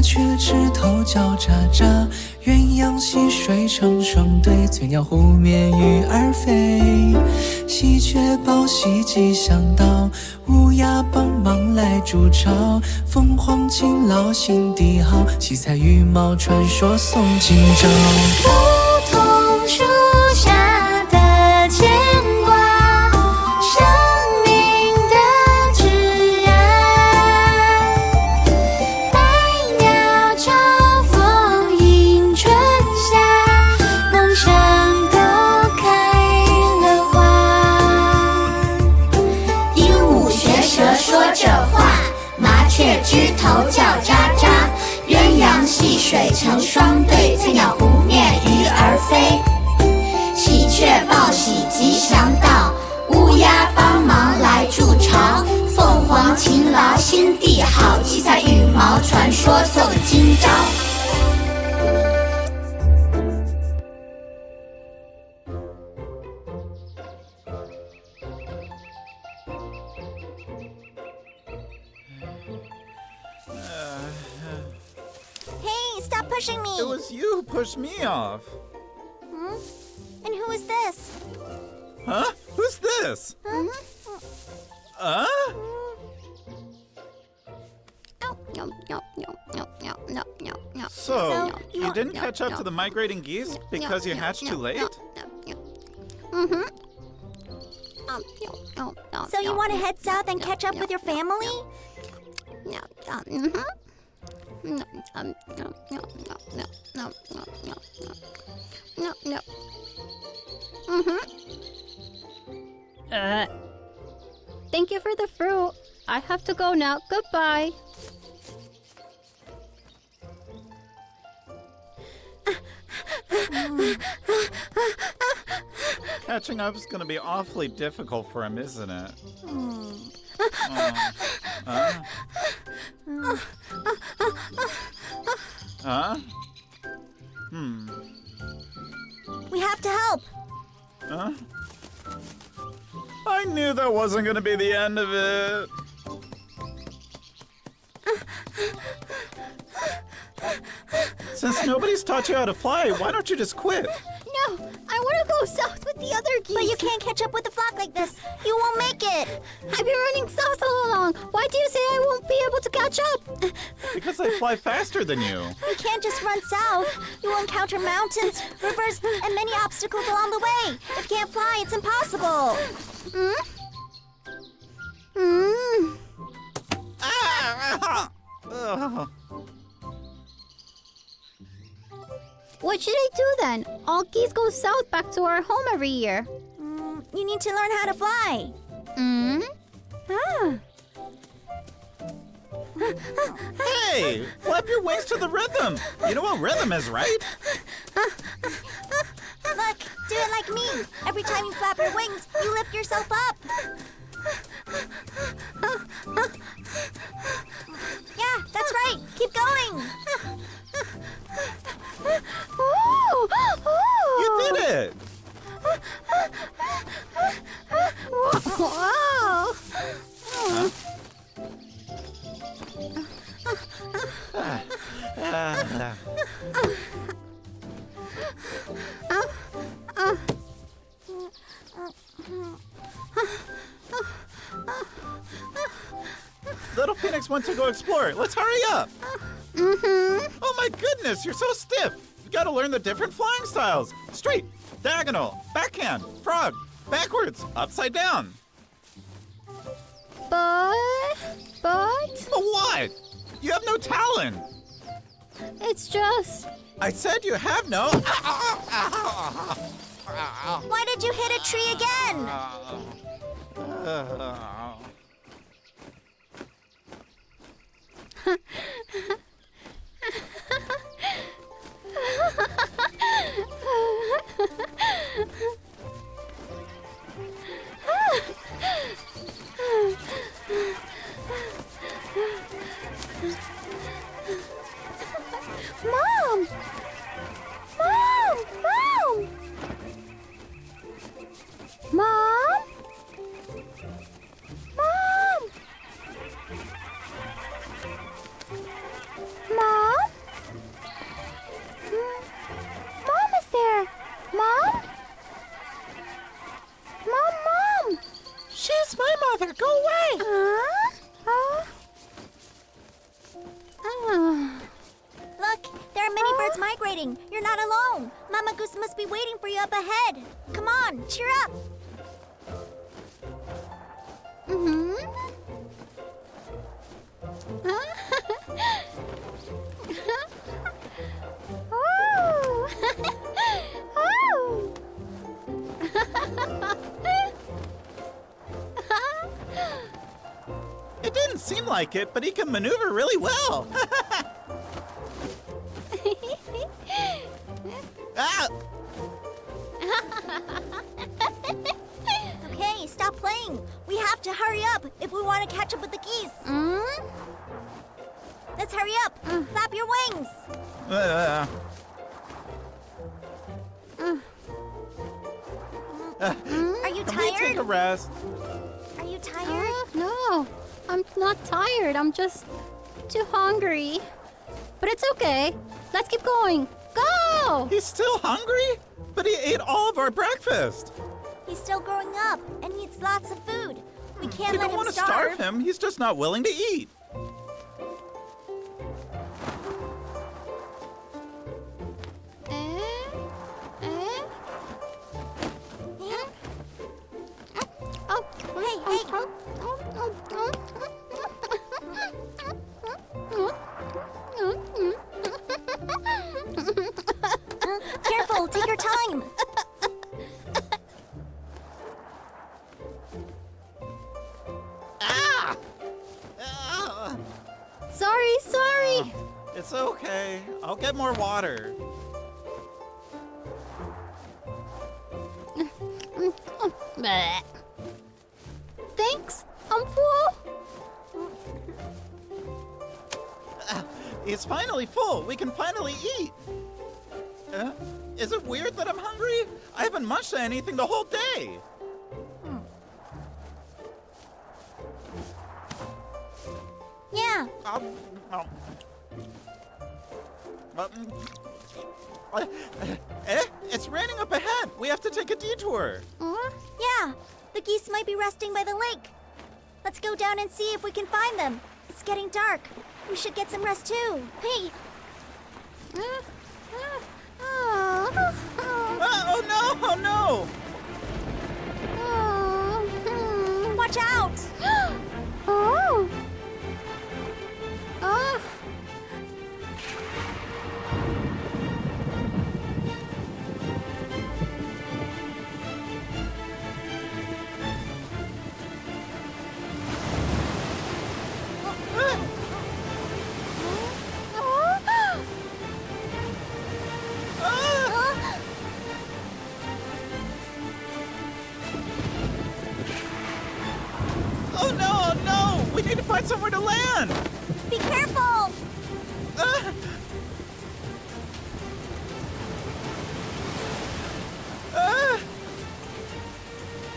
雀枝头叫喳喳，鸳鸯戏水成双对，翠鸟湖面鱼儿飞。喜鹊报喜吉祥到，乌鸦帮忙来筑巢。凤凰勤劳心地好，七彩羽毛传说送今朝。梧桐树下的牵挂，生命的挚爱。百鸟朝凤迎春夏，梦想都开了花。鹦鹉学舌说着话，麻雀枝头叫喳喳，鸳鸯戏水成双对，翠鸟湖面鱼儿飞。喜鹊报喜吉祥到，乌鸦帮忙来筑巢。凤凰勤劳心地好，七彩羽毛传说送今朝。Hey, stop pushing me! It was you who pushed me off. And who is this? Huh? Who's this? So, you didn't catch up to the migrating geese because you hatched too late? So you want to head south and catch up with your family? Thank you for the fruit. I have to go now. Goodbye. Catching up is going to be awfully difficult for him, isn't it? We have to help. I knew that wasn't going to be the end of it. Since nobody's taught you how to fly, why don't you just quit? No, I want to go south with the other geese. But you can't catch up with the flock like this. You won't make it. I've been running south all along. Why do you say I won't be able to catch up? Because I fly faster than you. You can't just run south. You will encounter mountains, rivers, and many obstacles along the way. If you can't fly, it's impossible. What should I do then? All geese go south back to our home every year. You need to learn how to fly. Hey, flap your wings to the rhythm. You know what rhythm is, right? Look, do it like me. Every time you flap your wings, you lift yourself up. Yeah, that's right. Keep going. You did it. Wow! Little Phoenix wants to go explore. Let's hurry up. Oh my goodness, you're so stiff. You gotta learn the different flying styles. Straight, diagonal, backhand, frog, backwards, upside down. But But what? You have no talent. it's just... I said you have no. Why did you hit a tree again? Mom! Mom! Mom! Mom? Mom? Mom? Go away! Look, there are many birds migrating. You're not alone. Mama Goose must be waiting for you up ahead. Come on, cheer up. It didn't seem like it, but he can maneuver really well. Ah! Okay, stop playing. We have to hurry up if we want to catch up with the geese. Let's hurry up. Flap your wings. Are you Can we take tired? a rest? Are you tired? No, I'm not tired. I'm just too hungry. But it's okay. Let's keep going. Go! He's still hungry? But he ate all of our breakfast. He's still growing up and needs lots of food. We can't We let don't him want to starve. starve him. He's just not willing to eat. Oh, Hey, Careful, take your time. Sorry. It's okay. I'll get more water. Bleh. Thanks. I'm full. It's finally full. We can finally eat. Is it weird that I'm hungry? I haven't munched anything the whole day. Yeah, It's raining up ahead. We have to take a detour. yeah. The geese might be resting by the lake. Let's go down and see if we can find them. It's getting dark. We should get some rest too. Hey, Oh no! Oh no! watch out! Oh. Oh no! Oh no! We need to find somewhere to land. Be careful! Ah!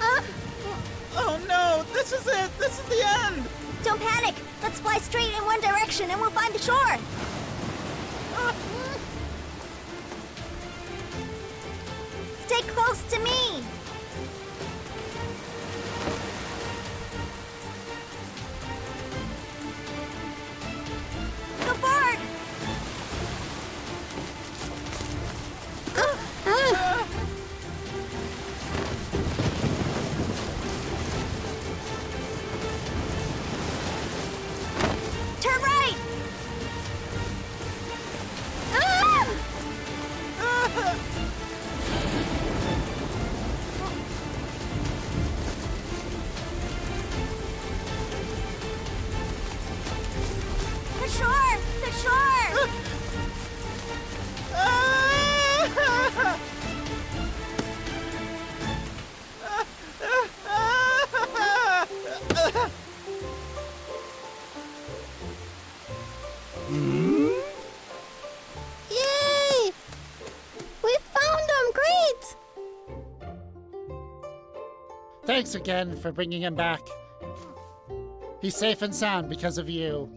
Ah! Oh no! This is it! This is the end! Don't panic. Let's fly straight in one direction and we'll find the shore. Stay close to me. Go forward. Turn right. The shore. The shore. Yay! We found them. Great. Thanks again for bringing him back. He's safe and sound because of you.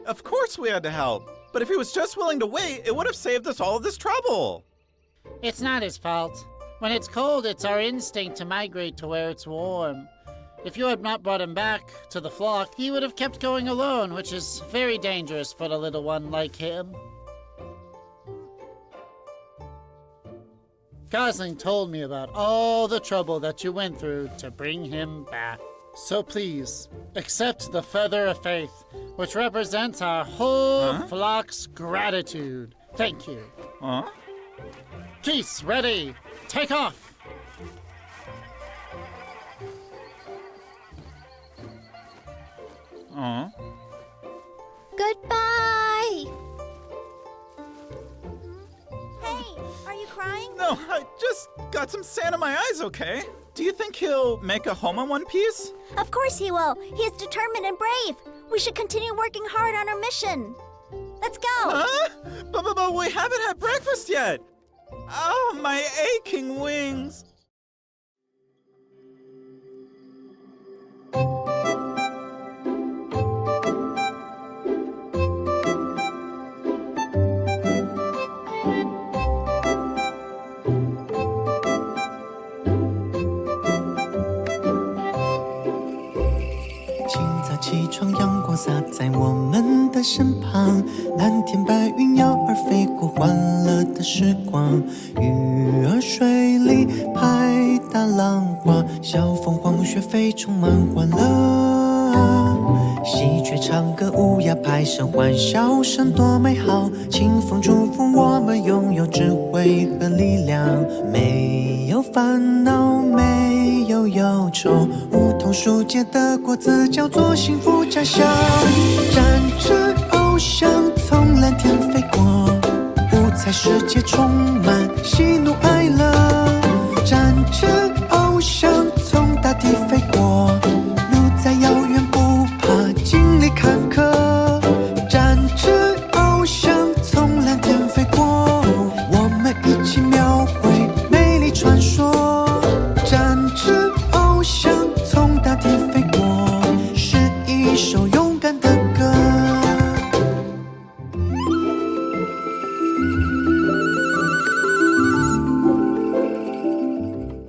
Of course we had to help. But if he was just willing to wait, it would have saved us all of this trouble. It's not his fault. When it's cold, it's our instinct to migrate to where it's warm. If you had not brought him back to the flock, he would have kept going alone, which is very dangerous for a little one like him. Gosling told me about all the trouble that you went through to bring him back. So please, accept the Feather of Faith, which represents our whole flock's gratitude. Thank you. Geese, ready. Take off. Goodbye! Hey, are you crying? No, I just got some sand in my eyes, okay? Do you think he'll make a home in one piece? Of course he will. He is determined and brave. We should continue working hard on our mission. Let's go. Huh? But we haven't had breakfast yet. Oh, my aching wings.起床，阳光洒在我们的身旁，蓝天白云鸟儿飞过，欢乐的时光。鱼儿水里拍打浪花，小凤凰学飞充满欢乐。喜鹊唱歌，乌鸦拍声，欢笑声多美好。清风祝福我们拥有智慧和力量，没有烦恼，没有忧愁，梧桐树结的果子叫做幸福家乡。展翅翱翔，从蓝天飞过，五彩世界充满喜怒哀乐。展翅翱翔，